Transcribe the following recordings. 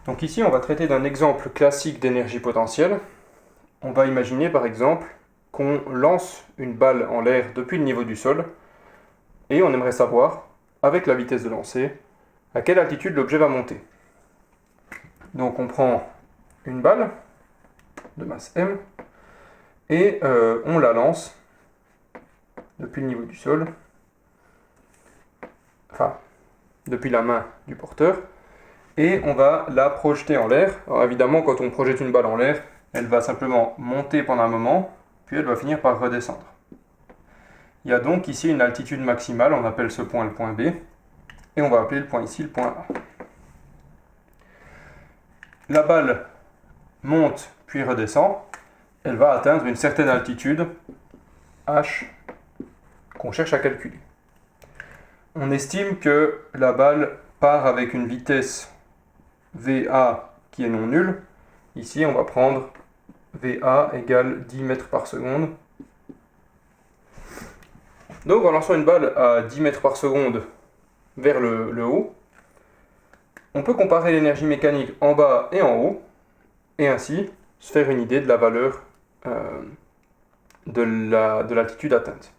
Donc ici, on va traiter d'un exemple classique d'énergie potentielle. On va imaginer par exemple qu'on lance une balle en l'air depuis le niveau du sol et on aimerait savoir, avec la vitesse de lancer, à quelle altitude l'objet va monter. Donc on prend une balle de masse m et on la lance depuis le niveau du sol, enfin depuis la main du porteur, et on va la projeter en l'air. Alors évidemment, quand on projette une balle en l'air, elle va simplement monter pendant un moment, puis elle va finir par redescendre. Il y a donc ici une altitude maximale, on appelle ce point le point B, et on va appeler le point ici le point A. La balle monte puis redescend, elle va atteindre une certaine altitude, h, qu'on cherche à calculer. On estime que la balle part avec une vitesse VA qui est non nulle. Ici, on va prendre VA égale 10 mètres par seconde. Donc, en lançant une balle à 10 mètres par seconde vers le haut, on peut comparer l'énergie mécanique en bas et en haut, et ainsi se faire une idée de la valeur de l'altitude atteinte.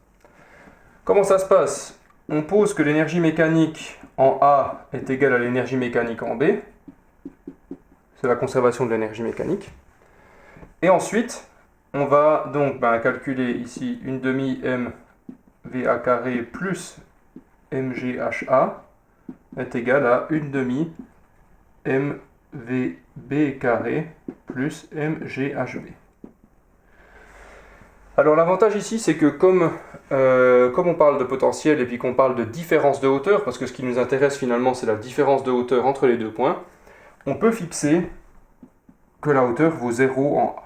Comment ça se passe? On pose que l'énergie mécanique en A est égale à l'énergie mécanique en B. C'est la conservation de l'énergie mécanique. Et ensuite, on va donc calculer ici une demi mVA carré plus mgha est égal à une demi mvb carré plus mghb. Alors l'avantage ici, c'est que comme on parle de potentiel et puis qu'on parle de différence de hauteur, parce que ce qui nous intéresse finalement c'est la différence de hauteur entre les deux points, on peut fixer que la hauteur vaut 0 en A.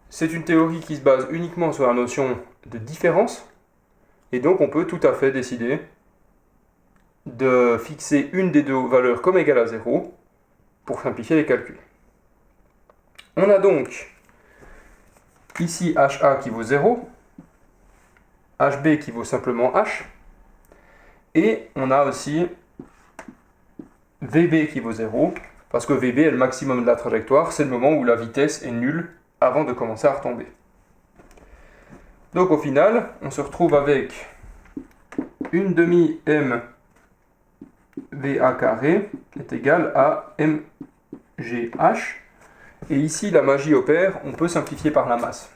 C'est une théorie qui se base uniquement sur la notion de différence, et donc on peut tout à fait décider de fixer une des deux valeurs comme égale à 0 pour simplifier les calculs. On a donc ici HA qui vaut 0, HB qui vaut simplement H, et on a aussi VB qui vaut 0, parce que VB est le maximum de la trajectoire, c'est le moment où la vitesse est nulle avant de commencer à retomber. Donc au final, on se retrouve avec une demi mVA carré est égal à mgh, et ici la magie opère, on peut simplifier par la masse.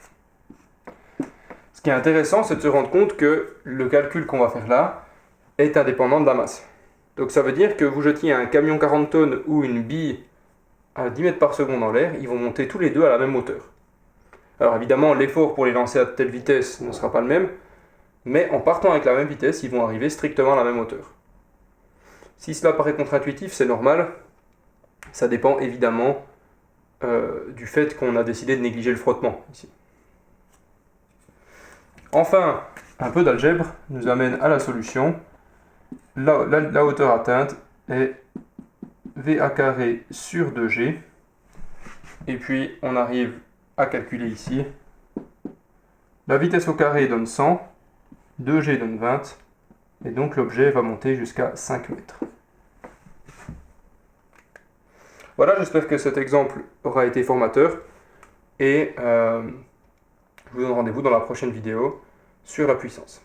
Ce qui est intéressant, c'est de se rendre compte que le calcul qu'on va faire là est indépendant de la masse. Donc ça veut dire que vous jetiez un camion 40 tonnes ou une bille à 10 mètres par seconde en l'air, ils vont monter tous les deux à la même hauteur. Alors évidemment, l'effort pour les lancer à telle vitesse ne sera pas le même, mais en partant avec la même vitesse, ils vont arriver strictement à la même hauteur. Si cela paraît contre-intuitif, c'est normal. Ça dépend évidemment du fait qu'on a décidé de négliger le frottement ici. Enfin, un peu d'algèbre nous amène à la solution. La hauteur atteinte est VA carré sur 2G. Et puis, on arrive à calculer ici. La vitesse au carré donne 100, 2G donne 20, et donc l'objet va monter jusqu'à 5 mètres. Voilà, j'espère que cet exemple aura été formateur, et je vous donne rendez-vous dans la prochaine vidéo sur la puissance.